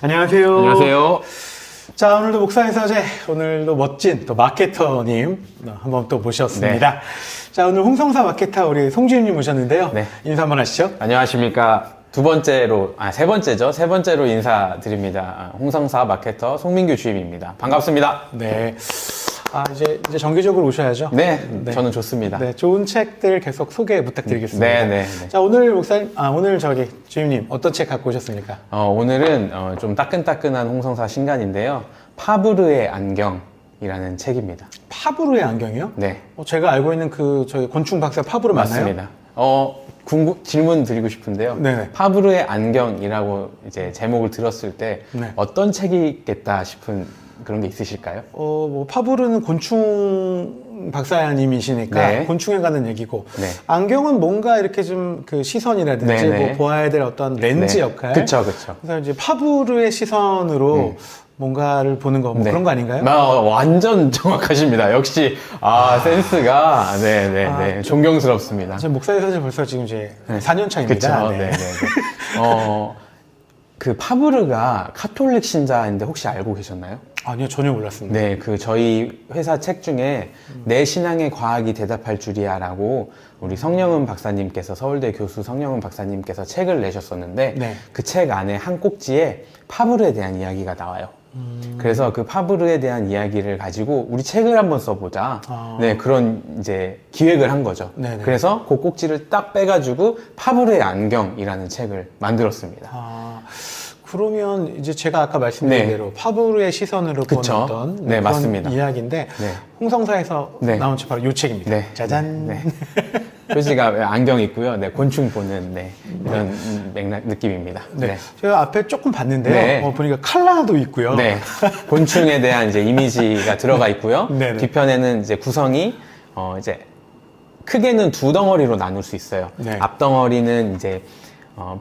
안녕하세요. 안녕하세요. 자, 오늘도 목사의 서재, 오늘도 멋진 또 마케터님 한번 또 모셨습니다. 네. 자, 오늘 홍성사 마케터 우리 송지윤님 모셨는데요. 네. 인사 한번 하시죠. 안녕하십니까. 세 번째로 인사드립니다. 홍성사 마케터 송민규 주임입니다. 반갑습니다. 네. 이제 정기적으로 오셔야죠. 네, 저는 좋습니다. 네, 좋은 책들 계속 소개 부탁드리겠습니다. 네. 자, 오늘 목사님, 오늘 주임님 어떤 책 갖고 오셨습니까? 오늘은 좀 따끈따끈한 홍성사 신간인데요. 파브르의 안경이라는 책입니다. 파브르의 안경이요? 네. 제가 알고 있는 저희 곤충 박사 파브르 맞나요? 맞습니다. 질문 드리고 싶은데요. 네네. 파브르의 안경이라고 이제 제목을 들었을 때 네. 어떤 책이겠다 싶은 그런 게 있으실까요? 파브르는 곤충 박사님이시니까 네. 곤충에 관한 얘기고, 네. 안경은 뭔가 이렇게 좀 시선이라든지 네네. 뭐 보아야 될 어떤 렌즈 네. 역할. 그쵸. 그래서 이제 파브르의 시선으로 뭔가를 보는 거, 네. 그런 거 아닌가요? 완전 정확하십니다. 역시, 센스가, 네네네. 존경스럽습니다. 저 목사의 사실 벌써 지금 이제 4년 차입니다. 그쵸. 네네네. 그 파브르가 카톨릭 신자인데 혹시 알고 계셨나요? 아니요, 전혀 몰랐습니다. 네, 저희 회사 책 중에 내 신앙의 과학이 대답할 줄이야라고 우리 성령은 박사님께서, 서울대 교수 성령은 박사님께서 책을 내셨었는데, 네. 그 책 안에 한 꼭지에 파브르에 대한 이야기가 나와요. 그래서 그 파브르에 대한 이야기를 가지고 우리 책을 한번 써보자. 네, 그런 이제 기획을 한 거죠. 네네. 그래서 그 꼭지를 딱 빼가지고 파브르의 안경이라는 책을 만들었습니다. 그러면 이제 제가 아까 말씀드린 네. 대로 파브르의 시선으로 그쵸. 보는 어떤 네, 그런 맞습니다. 이야기인데, 네. 홍성사에서 네. 나온 책 바로 이 책입니다. 네. 짜잔. 네. 표지가 안경 있고요. 네, 곤충 보는 이런 맥락 느낌입니다. 네. 제가 앞에 조금 봤는데요. 네. 보니까 칼라도 있고요. 네. 곤충에 대한 이제 이미지가 들어가 있고요. 네네. 뒤편에는 이제 구성이 이제 크게는 두 덩어리로 나눌 수 있어요. 네. 앞덩어리는 이제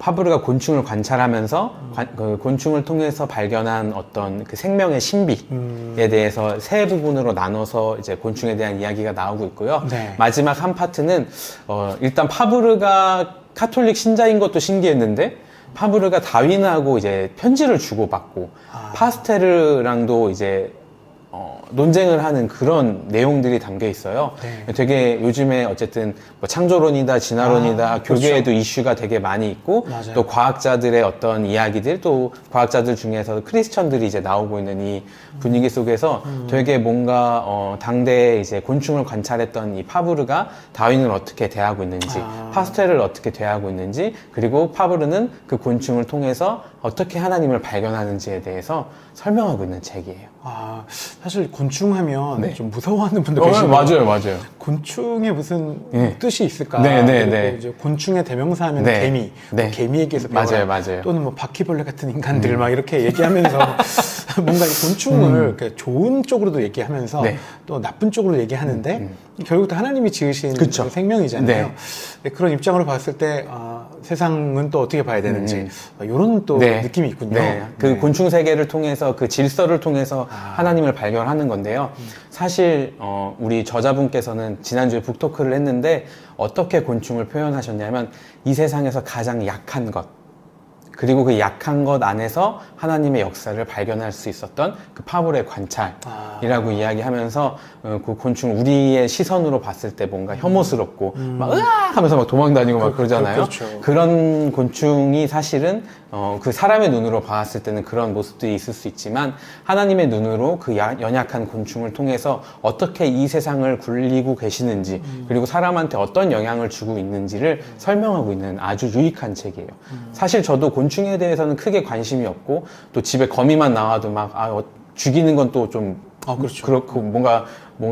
파브르가 곤충을 관찰하면서 그 곤충을 통해서 발견한 어떤 그 생명의 신비에 대해서 세 부분으로 나눠서 이제 곤충에 대한 이야기가 나오고 있고요. 네. 마지막 한 파트는 일단 파브르가 카톨릭 신자인 것도 신기했는데, 파브르가 다윈하고 이제 편지를 주고받고 파스테르랑도 이제 논쟁을 하는 그런 내용들이 담겨 있어요. 네. 되게 요즘에 어쨌든 뭐 창조론이다, 진화론이다, 교계에도 그렇죠. 이슈가 되게 많이 있고, 맞아요. 또 과학자들의 어떤 이야기들, 또 과학자들 중에서 크리스천들이 이제 나오고 있는 이 분위기 속에서 되게 뭔가 당대에 이제 곤충을 관찰했던 이 파브르가 다윈을 어떻게 대하고 있는지, 파스텔을 어떻게 대하고 있는지, 그리고 파브르는 그 곤충을 통해서 어떻게 하나님을 발견하는지에 대해서 설명하고 있는 책이에요. 사실 곤충 하면 네. 좀 무서워하는 분도 계시고, 맞아요. 곤충에 무슨 네. 뜻이 있을까? 네. 그리고 이제 곤충의 대명사 하면 네. 개미, 네. 뭐 개미에게서 배워라. 맞아요. 또는 뭐 바퀴벌레 같은 인간들 막 이렇게 얘기하면서 뭔가 이 곤충을 이렇게 좋은 쪽으로도 얘기하면서 네. 또 나쁜 쪽으로 얘기하는데 결국 다 하나님이 지으신 그쵸. 그 생명이잖아요. 네. 네, 그런 입장으로 봤을 때 세상은 또 어떻게 봐야 되는지 이런 또 네. 느낌이 있군요. 네. 그 곤충 세계를 통해서, 그 질서를 통해서 하나님을 발견하는 건데요. 사실 우리 저자분께서는 지난주에 북토크를 했는데 어떻게 곤충을 표현하셨냐면, 이 세상에서 가장 약한 것, 그리고 그 약한 것 안에서 하나님의 역사를 발견할 수 있었던 그 파브르의 관찰이라고 이야기하면서 그 곤충, 우리의 시선으로 봤을 때 뭔가 혐오스럽고 막 으악 하면서 막 도망다니고 막 그러잖아요. 그렇죠. 그런 곤충이 사실은 그 사람의 눈으로 봤을 때는 그런 모습들이 있을 수 있지만, 하나님의 눈으로 그 연약한 곤충을 통해서 어떻게 이 세상을 굴리고 계시는지, 그리고 사람한테 어떤 영향을 주고 있는지를 설명하고 있는 아주 유익한 책이에요. 사실 저도 곤충에 대해서는 크게 관심이 없고, 또 집에 거미만 나와도 막 죽이는 건 또 좀 그렇죠. 그렇고 뭔가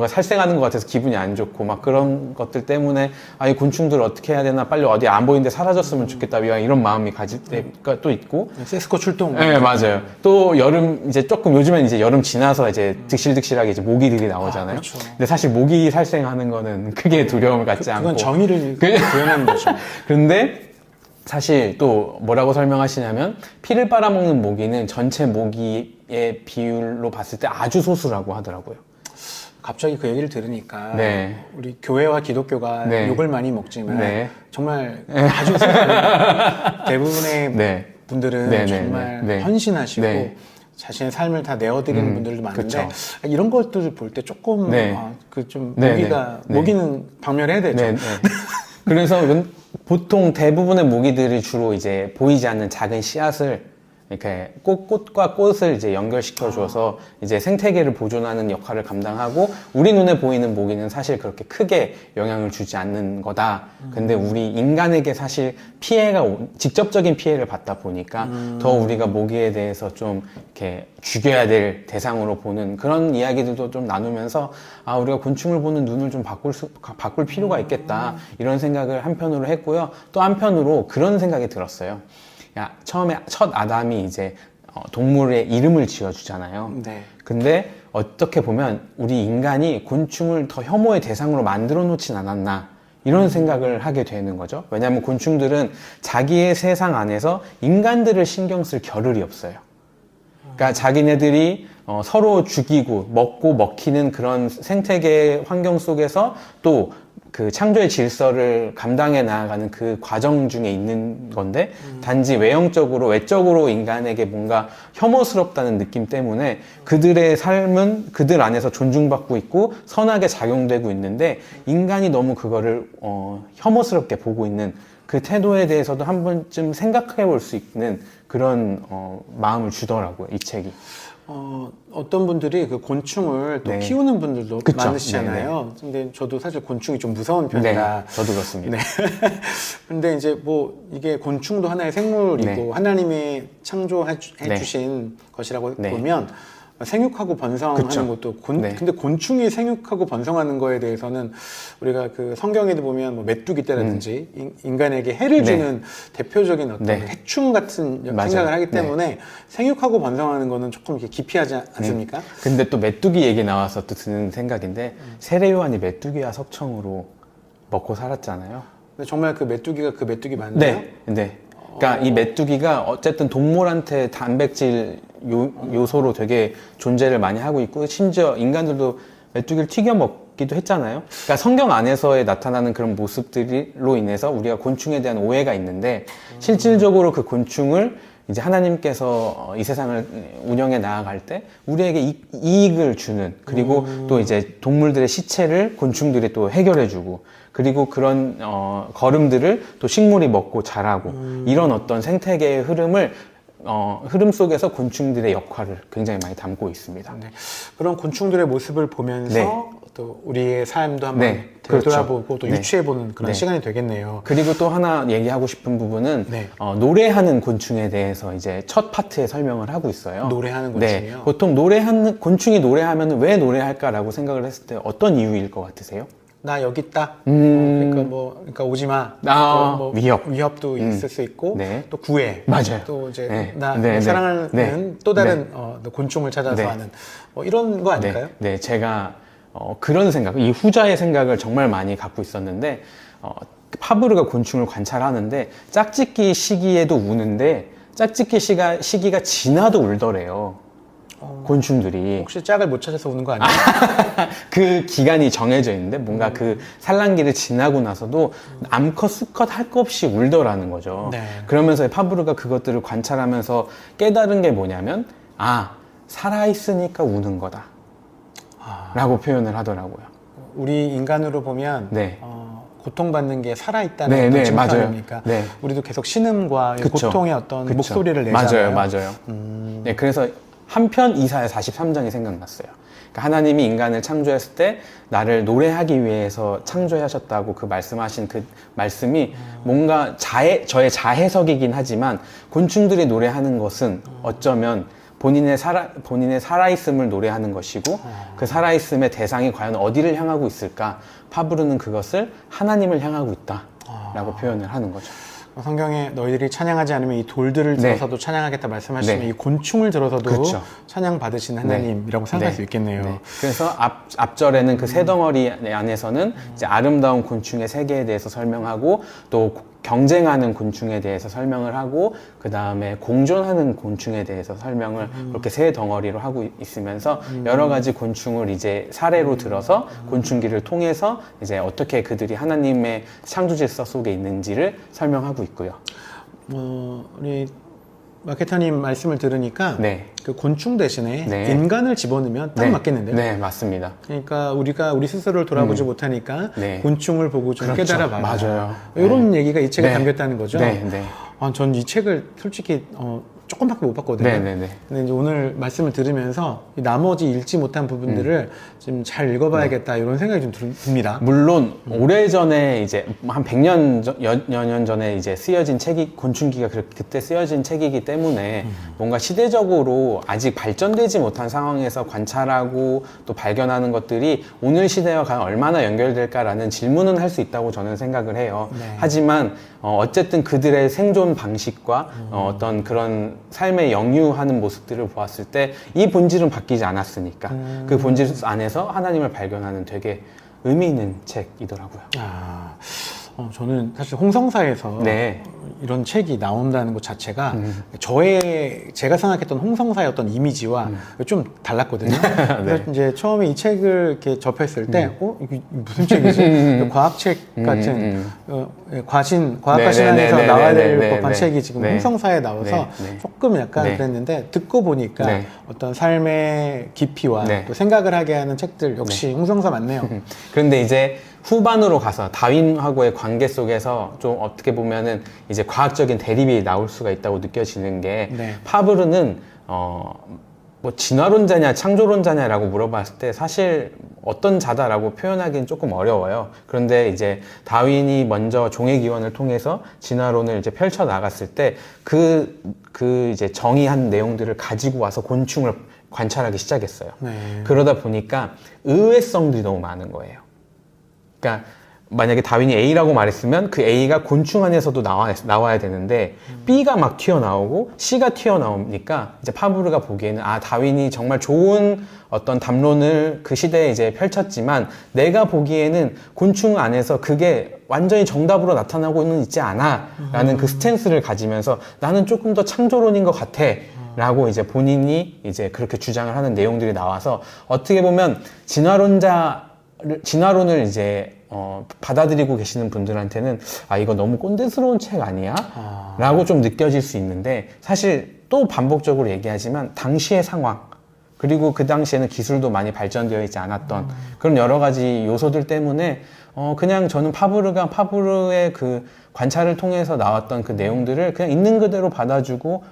살생하는 것 같아서 기분이 안 좋고 막 그런 것들 때문에 이 곤충들 어떻게 해야 되나, 빨리 어디 안 보이는데 사라졌으면 좋겠다, 이런 마음이 가질 때가 또 있고. 세스코 출동. 네, 맞아요. 또 여름, 이제 조금 요즘엔 이제 여름 지나서 이제 득실득실하게 이제 모기들이 나오잖아요. 그렇죠. 근데 사실 모기 살생하는 거는 크게 두려움을 갖지 않고. 그건 정의를 구현하는 거죠. 그런데 사실 또 뭐라고 설명하시냐면, 피를 빨아먹는 모기는 전체 모기의 비율로 봤을 때 아주 소수라고 하더라고요. 갑자기 그 얘기를 들으니까 네. 우리 교회와 기독교가 네. 욕을 많이 먹지만 네. 정말 아주 대부분의 네. 분들은 네, 네, 정말 네, 네. 헌신하시고 네. 자신의 삶을 다 내어드리는 분들도 많은데 그쵸. 이런 것들을 볼 때 조금 네. 그 좀 네, 모기가 네. 모기는 박멸해야 되죠. 네, 네. 그래서 보통 대부분의 모기들이 주로 이제 보이지 않는 작은 씨앗을 이렇게 꽃과 꽃을 이제 연결시켜 주어서 이제 생태계를 보존하는 역할을 감당하고 우리 눈에 보이는 모기는 사실 그렇게 크게 영향을 주지 않는 거다. 근데 우리 인간에게 사실 직접적인 피해를 받다 보니까 더 우리가 모기에 대해서 좀 이렇게 죽여야 될 대상으로 보는 그런 이야기들도 좀 나누면서 아, 우리가 곤충을 보는 눈을 좀 바꿀 필요가 있겠다. 이런 생각을 한편으로 했고요. 또 한편으로 그런 생각이 들었어요. 처음에 첫 아담이 이제 동물의 이름을 지어주잖아요. 네. 근데 어떻게 보면 우리 인간이 곤충을 더 혐오의 대상으로 만들어 놓진 않았나 이런 생각을 하게 되는 거죠. 왜냐하면 곤충들은 자기의 세상 안에서 인간들을 신경 쓸 겨를이 없어요. 그러니까 자기네들이 서로 죽이고 먹고 먹히는 그런 생태계 환경 속에서 또 그 창조의 질서를 감당해 나아가는 그 과정 중에 있는 건데 단지 외적으로 인간에게 뭔가 혐오스럽다는 느낌 때문에 그들의 삶은 그들 안에서 존중받고 있고 선하게 작용되고 있는데 인간이 너무 그거를 혐오스럽게 보고 있는 그 태도에 대해서도 한 번쯤 생각해 볼 수 있는 그런 마음을 주더라고요, 이 책이. 어떤 분들이 그 곤충을 또 네. 키우는 분들도 그쵸. 많으시잖아요. 근데 저도 사실 곤충이 좀 무서운 편이라. 네, 저도 그렇습니다. 네. 근데 이제 뭐 이게 곤충도 하나의 생물이고 네. 하나님이 창조해 네. 주신 것이라고 네. 보면 생육하고 번성하는 그쵸. 것도 네. 근데 곤충이 생육하고 번성하는 거에 대해서는 우리가 그 성경에도 보면 뭐 메뚜기 떼라든지 인간에게 해를 네. 주는 대표적인 어떤 네. 해충 같은 맞아요. 생각을 하기 네. 때문에 생육하고 번성하는 거는 조금 이렇게 기피하지 않습니까? 근데 또 메뚜기 얘기 나와서 또 드는 생각인데 세례요한이 메뚜기와 석청으로 먹고 살았잖아요. 근데 정말 그 메뚜기 맞나요? 네, 네. 그러니까 이 메뚜기가 어쨌든 동물한테 단백질 요소로 되게 존재를 많이 하고 있고 심지어 인간들도 메뚜기를 튀겨 먹기도 했잖아요. 그러니까 성경 안에서의 나타나는 그런 모습들로 인해서 우리가 곤충에 대한 오해가 있는데 실질적으로 그 곤충을 이제 하나님께서 이 세상을 운영해 나아갈 때 우리에게 이익을 주는 그리고 또 이제 동물들의 시체를 곤충들이 또 해결해주고 그리고 그런 거름들을 또 식물이 먹고 자라고 이런 어떤 생태계의 흐름 속에서 곤충들의 역할을 굉장히 많이 담고 있습니다. 네. 그런 곤충들의 모습을 보면서 네. 또 우리의 삶도 한번 네, 그렇죠. 되돌아보고 또 네. 유추해보는 그런 네. 시간이 되겠네요. 그리고 또 하나 얘기하고 싶은 부분은 네. 노래하는 곤충에 대해서 이제 첫 파트에 설명을 하고 있어요. 노래하는 네. 곤충이요? 보통 곤충이 노래하면 왜 노래할까라고 생각을 했을 때 어떤 이유일 것 같으세요? 나 여기 있다. 그러니까 오지 마. 또 위협도 있을 수 있고 네. 또 구애. 맞아요. 또 이제 네. 나 네. 사랑하는 네. 또 다른 곤충을 찾아서 네. 하는 뭐 이런 거 아닐까요? 네, 제가 그런 생각, 이 후자의 생각을 정말 많이 갖고 있었는데 파브르가 곤충을 관찰하는데 짝짓기 시기에도 우는데 짝짓기 시기가 지나도 울더래요. 곤충들이. 혹시 짝을 못 찾아서 우는 거 아니에요? 그 기간이 정해져 있는데 뭔가 그 산란기를 지나고 나서도 암컷 수컷 할 거 없이 울더라는 거죠. 네. 그러면서 파브르가 그것들을 관찰하면서 깨달은 게 뭐냐면 살아있으니까 우는 거다 라고 표현을 하더라고요. 우리 인간으로 보면 네. 고통받는 게 살아있다는 네, 어떤 네, 증거 맞아요. 아닙니까? 네. 우리도 계속 신음과 이 그쵸. 고통의 어떤 그쵸. 목소리를 내잖아요. 맞아요. 네, 그래서 한편 이사야 43장이 생각났어요. 그러니까 하나님이 인간을 창조했을 때 나를 노래하기 위해서 창조하셨다고 그 말씀하신 그 말씀이 뭔가 저의 자해석이긴 하지만 곤충들이 노래하는 것은 어쩌면 본인의 살아있음을 노래하는 것이고 그 살아있음의 대상이 과연 어디를 향하고 있을까? 파브르는 그것을 하나님을 향하고 있다라고 표현을 하는 거죠. 성경에 너희들이 찬양하지 않으면 이 돌들을 네. 들어서도 찬양하겠다 말씀하시면 네. 이 곤충을 들어서도 그렇죠. 찬양 받으신 하나님이라고 생각할 수 있겠네요. 네. 그래서 앞절에는 그 새 덩어리 안에서는 이제 아름다운 곤충의 세계에 대해서 설명하고 또 경쟁하는 곤충에 대해서 설명을 하고 그 다음에 공존하는 곤충에 대해서 설명을 그렇게 세 덩어리로 하고 있으면서 여러 가지 곤충을 이제 사례로 들어서 곤충기를 통해서 이제 어떻게 그들이 하나님의 창조 질서 속에 있는지를 설명하고 있고요. 우리 마케터님 말씀을 들으니까 네. 그 곤충 대신에 네. 인간을 집어넣으면 딱 네. 맞겠는데요? 네, 맞습니다. 그러니까 우리가 우리 스스로를 돌아보지 못하니까 네. 곤충을 보고 좀 그렇죠. 깨달아봐라. 맞아요. 이런 얘기가 이 책에 네. 담겼다는 거죠? 네, 네. 전 이 책을 솔직히 조금밖에 못 봤거든요. 네, 네, 네. 근데 이제 오늘 말씀을 들으면서 이 나머지 읽지 못한 부분들을 좀 잘 읽어봐야겠다 이런 생각이 좀 듭니다. 물론 오래전에 이제 한 100년 년 전에 이제 쓰여진 책이 곤충기가 그때 쓰여진 책이기 때문에 뭔가 시대적으로 아직 발전되지 못한 상황에서 관찰하고 또 발견하는 것들이 오늘 시대와 과연 얼마나 연결될까라는 질문은 할 수 있다고 저는 생각을 해요. 네. 하지만 어쨌든 그들의 생존 방식과 어떤 그런 삶의 영유하는 모습들을 보았을 때 이 본질은 바뀌지 않았으니까 그 본질 안에서 하나님을 발견하는 되게 의미 있는 책이더라고요. 저는 사실 홍성사에서 네. 이런 책이 나온다는 것 자체가 제가 생각했던 홍성사의 어떤 이미지와 좀 달랐거든요. 그래서 이제 처음에 이 책을 이렇게 접했을 때, 이게 무슨 책이지? 과학책 같은, 과학과신 안에서 나와야 될 법한 책이 지금 홍성사에 나와서 조금 약간 그랬는데, 듣고 보니까 어떤 삶의 깊이와 또 생각을 하게 하는 책들 역시 홍성사 맞네요. 그런데 이제 후반으로 가서 다윈하고의 관계 속에서 좀 어떻게 보면은 이제 과학적인 대립이 나올 수가 있다고 느껴지는 게 파브르는 뭐 진화론자냐 창조론자냐라고 물어봤을 때 사실 어떤 자다라고 표현하기는 조금 어려워요. 그런데 이제 다윈이 먼저 종의 기원을 통해서 진화론을 이제 펼쳐 나갔을 때 그 이제 정의한 내용들을 가지고 와서 곤충을 관찰하기 시작했어요. 그러다 보니까 의외성들이 너무 많은 거예요. 그러니까 만약에 다윈이 A라고 말했으면 그 A가 곤충 안에서도 나와야 되는데 B가 막 튀어나오고 C가 튀어나오니까 이제 파브르가 보기에는 다윈이 정말 좋은 어떤 담론을 그 시대에 이제 펼쳤지만 내가 보기에는 곤충 안에서 그게 완전히 정답으로 나타나고는 있지 않아 라는 그 스탠스를 가지면서 나는 조금 더 창조론인 것 같아 라고 이제 본인이 이제 그렇게 주장을 하는 내용들이 나와서 어떻게 보면 진화론을 이제 받아들이고 계시는 분들한테는 이거 너무 꼰대스러운 책 아니야? 라고 좀 느껴질 수 있는데 사실 또 반복적으로 얘기하지만 당시의 상황 그리고 그 당시에는 기술도 많이 발전되어 있지 않았던 그런 여러 가지 요소들 때문에 그냥 저는 파브르의 그 관찰을 통해서 나왔던 그 내용들을 그냥 있는 그대로 받아주고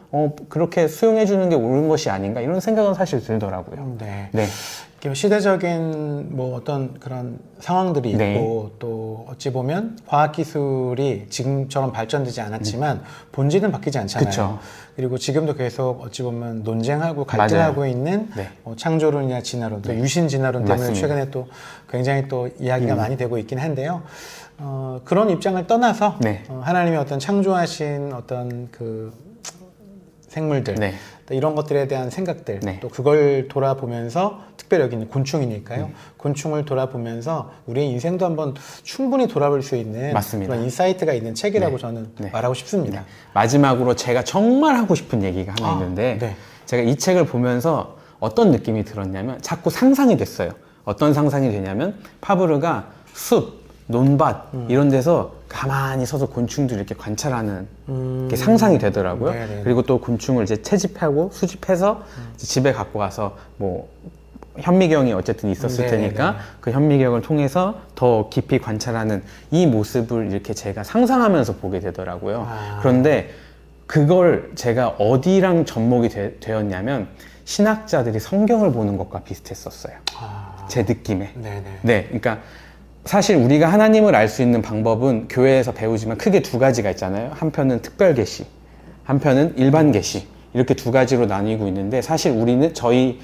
그렇게 수용해주는 게 옳은 것이 아닌가 이런 생각은 사실 들더라고요. 네. 네. 시대적인 뭐 어떤 그런 상황들이 있고 또 어찌 보면 과학기술이 지금처럼 발전되지 않았지만 본질은 바뀌지 않잖아요. 그쵸. 그리고 지금도 계속 어찌 보면 논쟁하고 갈등하고 맞아요. 있는 창조론이나 진화론, 또 유신 진화론 때문에 맞습니다. 최근에 또 굉장히 또 이야기가 많이 되고 있긴 한데요. 그런 입장을 떠나서 하나님의 어떤 창조하신 어떤 그 생물들 또 이런 것들에 대한 생각들 또 그걸 돌아보면서 특별히 여기는 곤충이니까요. 곤충을 돌아보면서 우리의 인생도 한번 충분히 돌아볼 수 있는 맞습니다. 그런 인사이트가 있는 책이라고 저는 말하고 싶습니다. 마지막으로 제가 정말 하고 싶은 얘기가 하나 있는데 제가 이 책을 보면서 어떤 느낌이 들었냐면 자꾸 상상이 됐어요. 어떤 상상이 되냐면 파브르가 숲, 논밭 이런 데서 가만히 서서 곤충들 이렇게 관찰하는 게 상상이 되더라고요. 그리고 또 곤충을 이제 채집하고 수집해서 이제 집에 갖고 가서 뭐 현미경이 어쨌든 있었을 테니까 그 현미경을 통해서 더 깊이 관찰하는 이 모습을 이렇게 제가 상상하면서 보게 되더라고요. 그런데 그걸 제가 어디랑 접목이 되었냐면 신학자들이 성경을 보는 것과 비슷했었어요. 제 느낌에. 네, 그러니까 사실 우리가 하나님을 알 수 있는 방법은 교회에서 배우지만 크게 두 가지가 있잖아요. 한편은 특별 계시, 한편은 일반 계시. 이렇게 두 가지로 나뉘고 있는데 사실 우리는 저희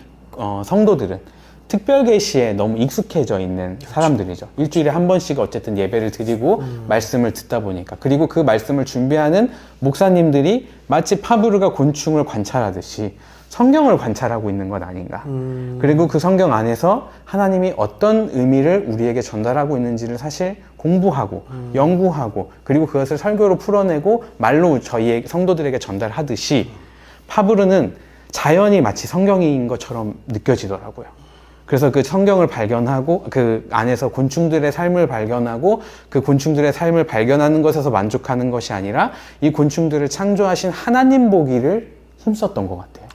성도들은 특별 계시에 너무 익숙해져 있는 사람들이죠. 일주일에 한 번씩 어쨌든 예배를 드리고 말씀을 듣다 보니까 그리고 그 말씀을 준비하는 목사님들이 마치 파브르가 곤충을 관찰하듯이 성경을 관찰하고 있는 것 아닌가. 그리고 그 성경 안에서 하나님이 어떤 의미를 우리에게 전달하고 있는지를 사실 공부하고 연구하고 그리고 그것을 설교로 풀어내고 말로 저희 성도들에게 전달하듯이 파브르는 자연이 마치 성경인 것처럼 느껴지더라고요. 그래서 그 성경을 발견하고 그 안에서 곤충들의 삶을 발견하고 그 곤충들의 삶을 발견하는 것에서 만족하는 것이 아니라 이 곤충들을 창조하신 하나님 보기를 힘썼던 것 같아요.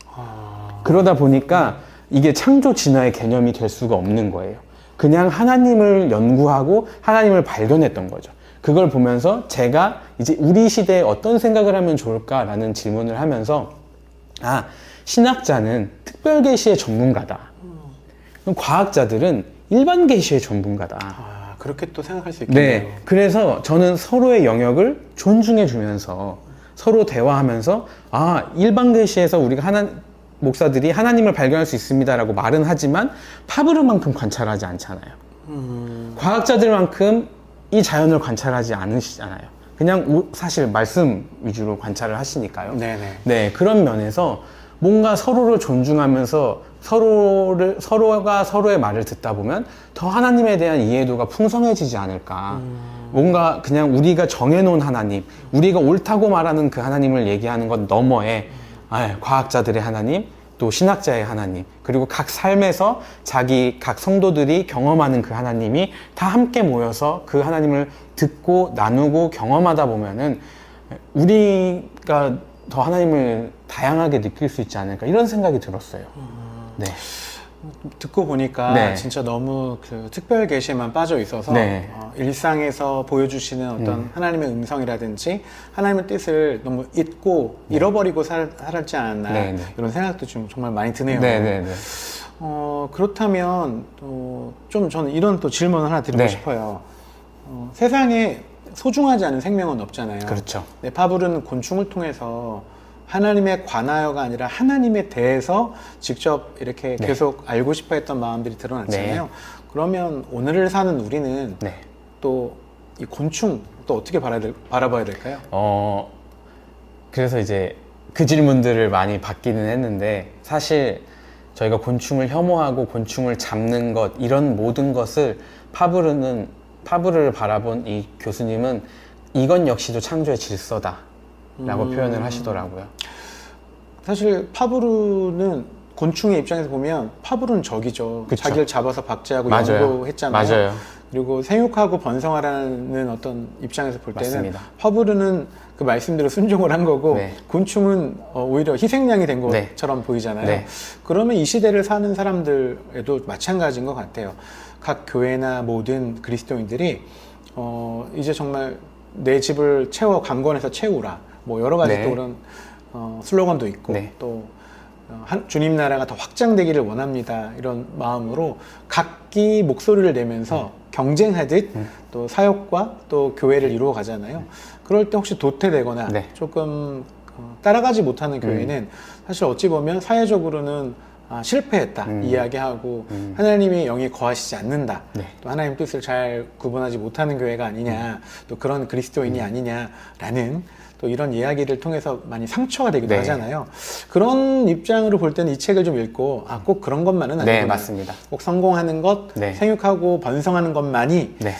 그러다 보니까 이게 창조 진화의 개념이 될 수가 없는 거예요. 그냥 하나님을 연구하고 하나님을 발견했던 거죠. 그걸 보면서 제가 이제 우리 시대에 어떤 생각을 하면 좋을까라는 질문을 하면서 신학자는 특별 계시의 전문가다. 그럼 과학자들은 일반 계시의 전문가다. 그렇게 또 생각할 수 있겠네요. 네. 그래서 저는 서로의 영역을 존중해 주면서 서로 대화하면서 일반 계시에서 우리가 목사들이 하나님을 발견할 수 있습니다라고 말은 하지만 파브르만큼 관찰하지 않잖아요. 과학자들만큼 이 자연을 관찰하지 않으시잖아요. 그냥 사실 말씀 위주로 관찰을 하시니까요. 네네. 네, 그런 면에서 뭔가 서로를 존중하면서 서로가 서로의 말을 듣다 보면 더 하나님에 대한 이해도가 풍성해지지 않을까. 뭔가 그냥 우리가 정해놓은 하나님, 우리가 옳다고 말하는 그 하나님을 얘기하는 것 너머에 과학자들의 하나님, 또 신학자의 하나님, 그리고 각 삶에서 각 성도들이 경험하는 그 하나님이 다 함께 모여서 그 하나님을 듣고 나누고 경험하다 보면은 우리가 더 하나님을 다양하게 느낄 수 있지 않을까 이런 생각이 들었어요. 네. 듣고 보니까 네. 진짜 너무 그 특별 계시에만 빠져 있어서 네. 일상에서 보여주시는 어떤 하나님의 음성이라든지 하나님의 뜻을 너무 잊고 잃어버리고 살았지 않았나 네. 이런 생각도 좀 정말 많이 드네요. 네. 그렇다면 좀 저는 이런 또 질문을 하나 드리고 네. 싶어요. 세상에 소중하지 않은 생명은 없잖아요. 그렇죠. 네, 파브르는 곤충을 통해서 하나님에 관하여가 아니라 하나님에 대해서 직접 이렇게 네. 계속 알고 싶어 했던 마음들이 드러났잖아요. 네. 그러면 오늘을 사는 우리는 네. 또 이 곤충 또 어떻게 바라봐야 될까요? 그래서 이제 그 질문들을 많이 받기는 했는데 사실 저희가 곤충을 혐오하고 곤충을 잡는 것 이런 모든 것을 파브르를 바라본 이 교수님은 이건 역시도 창조의 질서다 라고 표현을 하시더라고요. 사실 파브르는 곤충의 입장에서 보면 파브르는 적이죠. 그쵸. 자기를 잡아서 박제하고 맞아요. 연구했잖아요. 맞아요. 그리고 생육하고 번성하라는 어떤 입장에서 볼 때는 맞습니다. 파브르는 그 말씀대로 순종을 한 거고 네. 곤충은 오히려 희생양이 된 네. 것처럼 보이잖아요. 네. 그러면 이 시대를 사는 사람들에도 마찬가지인 것 같아요. 각 교회나 모든 그리스도인들이 이제 정말 내 집을 강건해서 채우라. 뭐 여러 가지 네. 또 그런 슬로건도 있고 네. 또 주님 나라가 더 확장되기를 원합니다. 이런 마음으로 각기 목소리를 내면서 경쟁하듯 또 사역과 또 교회를 이루어 가잖아요. 그럴 때 혹시 도태되거나 네. 조금 따라가지 못하는 교회는 사실 어찌 보면 사회적으로는 실패했다 이야기하고 하나님의 영이 거하시지 않는다. 네. 또 하나님 뜻을 잘 구분하지 못하는 교회가 아니냐. 또 그런 그리스도인이 아니냐라는 또 이런 이야기를 통해서 많이 상처가 되기도 네. 하잖아요. 그런 입장으로 볼 때는 이 책을 좀 읽고 꼭 그런 것만은 아니구나. 네, 맞습니다. 꼭 성공하는 것, 네. 생육하고 번성하는 것만이 네.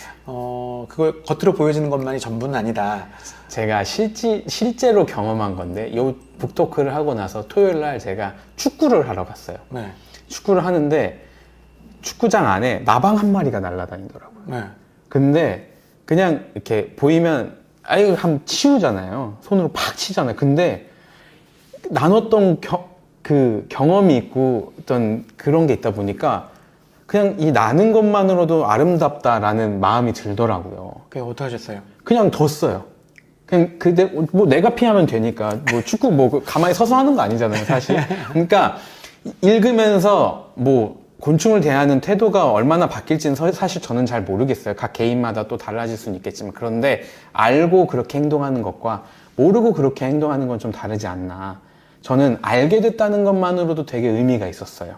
그걸 겉으로 보여지는 것만이 전부는 아니다. 제가 실제로 경험한 건데 이 북토크를 하고 나서 토요일 날 제가 축구를 하러 갔어요. 네. 축구를 하는데 축구장 안에 나방 한 마리가 날아다니더라고요. 네. 근데 그냥 이렇게 보이면 한번 치우잖아요. 손으로 팍 치잖아요. 근데 나눴던 그 경험이 있고 어떤 그런 게 있다 보니까 그냥 이 나는 것만으로도 아름답다라는 마음이 들더라고요. 그게 어떻게 하셨어요? 그냥 뒀어요. 그냥 뭐 내가 피하면 되니까 뭐 축구 가만히 서서 하는 거 아니잖아요, 사실. 그러니까 읽으면서 뭐 곤충을 대하는 태도가 얼마나 바뀔지는 사실 저는 잘 모르겠어요. 각 개인마다 또 달라질 수는 있겠지만. 그런데 알고 그렇게 행동하는 것과 모르고 그렇게 행동하는 건 좀 다르지 않나. 저는 알게 됐다는 것만으로도 되게 의미가 있었어요.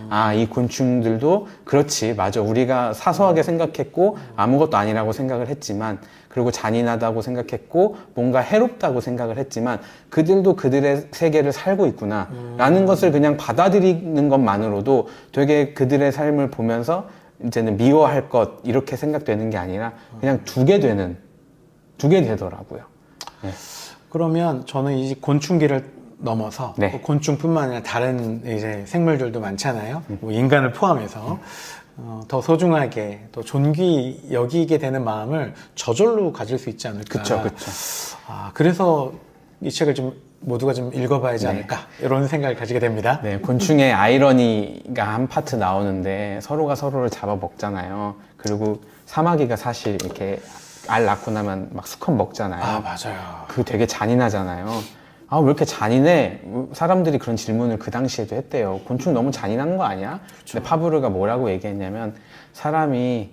아, 이 곤충들도 그렇지, 맞아. 우리가 사소하게 생각했고 아무것도 아니라고 생각을 했지만, 그리고 잔인하다고 생각했고 뭔가 해롭다고 생각을 했지만 그들도 그들의 세계를 살고 있구나 라는 것을 그냥 받아들이는 것만으로도 되게 그들의 삶을 보면서 이제는 미워할 것 이렇게 생각되는 게 아니라 그냥 두게 되더라고요. 네. 그러면 저는 이 곤충기를 넘어서 네. 뭐 곤충뿐만 아니라 다른 이제 생물들도 많잖아요. 뭐 인간을 포함해서 더 소중하게 또 존귀 여기게 되는 마음을 저절로 가질 수 있지 않을까. 그쵸. 아, 그래서 이 책을 좀 모두가 좀 읽어봐야지 않을까 이런 생각을 가지게 됩니다. 네, 곤충의 아이러니가 한 파트 나오는데 서로가 서로를 잡아먹잖아요. 그리고 사마귀가 사실 이렇게 알 낳고 나면 막 수컷 먹잖아요. 아, 맞아요. 그거 되게 잔인하잖아요. 아, 왜 이렇게 잔인해? 사람들이 그런 질문을 그 당시에도 했대요. 곤충 너무 잔인한 거 아니야? 근데 파브르가 뭐라고 얘기했냐면 사람이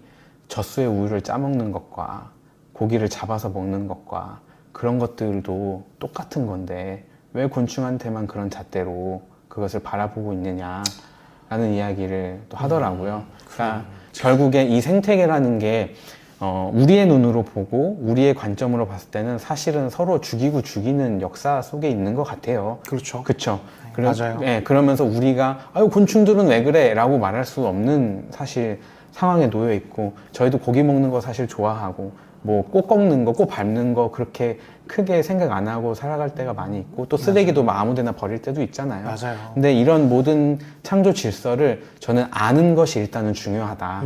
젖소의 우유를 짜먹는 것과 고기를 잡아서 먹는 것과 그런 것들도 똑같은 건데 왜 곤충한테만 그런 잣대로 그것을 바라보고 있느냐라는 이야기를 또 하더라고요. 그러니까 결국에 이 생태계라는 게 우리의 눈으로 보고 우리의 관점으로 봤을 때는 사실은 서로 죽이고 죽이는 역사 속에 있는 것 같아요. 그렇죠. 그렇죠. 맞아요. 네, 그러면서 우리가 아유 곤충들은 왜 그래? 라고 말할 수 없는 사실 상황에 놓여 있고 저희도 고기 먹는 거 사실 좋아하고 뭐 꼭 꺾는 거, 꼭 밟는 거 그렇게 크게 생각 안 하고 살아갈 때가 많이 있고 또 쓰레기도 막 아무 데나 버릴 때도 있잖아요. 맞아요. 근데 이런 모든 창조 질서를 저는 아는 것이 일단은 중요하다.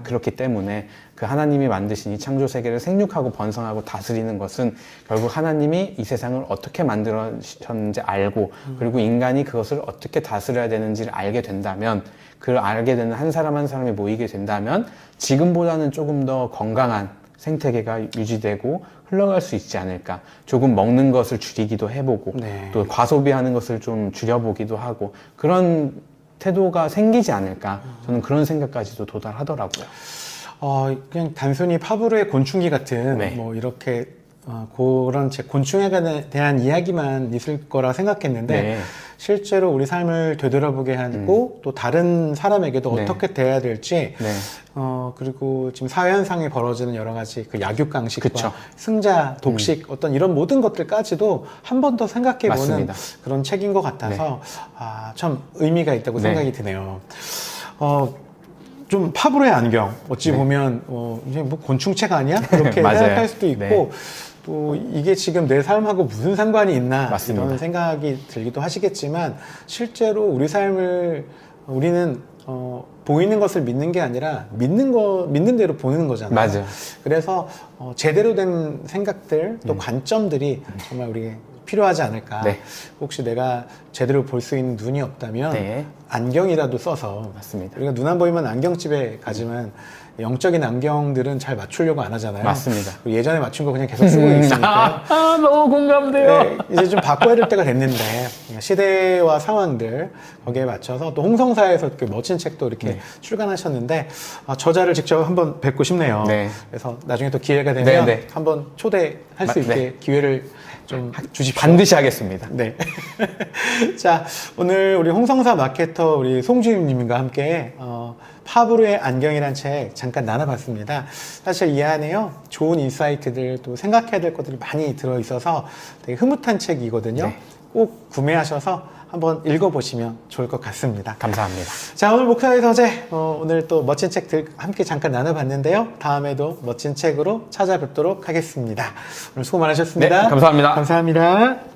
그렇기 때문에 그 하나님이 만드신 이 창조 세계를 생육하고 번성하고 다스리는 것은 결국 하나님이 이 세상을 어떻게 만들었는지 알고 그리고 인간이 그것을 어떻게 다스려야 되는지를 알게 된다면 그걸 알게 되는 한 사람 한 사람이 모이게 된다면 지금보다는 조금 더 건강한 생태계가 유지되고 흘러갈 수 있지 않을까. 조금 먹는 것을 줄이기도 해보고 또 과소비하는 것을 좀 줄여보기도 하고 그런 태도가 생기지 않을까. 저는 그런 생각까지도 도달하더라고요. 그냥 단순히 파브르의 곤충기 같은 뭐 이렇게 그런 곤충에 대한 이야기만 있을 거라 생각했는데 실제로 우리 삶을 되돌아보게 하고 또 다른 사람에게도 어떻게 대해야 될지 그리고 지금 사회 현상에 벌어지는 여러 가지 그 약육강식과 승자, 독식 어떤 이런 모든 것들까지도 한 번 더 생각해보는 그런 책인 것 같아서 참 의미가 있다고 생각이 드네요. 좀 파브르의 안경 어찌 보면 이제 뭐 곤충책 아니야? 그렇게 생각할 수도 있고 또 이게 지금 내 삶하고 무슨 상관이 있나 이런 생각이 들기도 하시겠지만 실제로 우리 삶을 우리는 보이는 것을 믿는 게 아니라 믿는 대로 보는 거잖아요. 맞아요. 그래서 제대로 된 생각들 또 관점들이 정말 우리에게 필요하지 않을까. 혹시 내가 제대로 볼 수 있는 눈이 없다면 안경이라도 써서 우리가 눈 안 보이면 안경집에 가지만 영적인 안경들은 잘 맞추려고 안 하잖아요. 맞습니다. 예전에 맞춘 거 그냥 계속 쓰고 있으니까. 너무 공감돼요. 이제 좀 바꿔야 될 때가 됐는데 시대와 상황들 거기에 맞춰서 또 홍성사에서 이렇게 멋진 책도 이렇게 출간하셨는데 저자를 직접 한번 뵙고 싶네요. 그래서 나중에 또 기회가 되면 한번 초대할 수 있게 기회를 좀 주십시오. 반드시 하겠습니다. 자, 오늘 우리 홍성사 마케터 우리 송주임님과 함께 파브르의 안경이란 책 잠깐 나눠봤습니다. 사실 이 안에요 좋은 인사이트들 또 생각해야 될 것들이 많이 들어있어서 되게 흐뭇한 책이거든요. 꼭 구매하셔서 한번 읽어보시면 좋을 것 같습니다. 감사합니다. 자, 오늘 목사의 서재 오늘 또 멋진 책들 함께 잠깐 나눠봤는데요. 다음에도 멋진 책으로 찾아뵙도록 하겠습니다. 오늘 수고 많으셨습니다. 감사합니다. 감사합니다.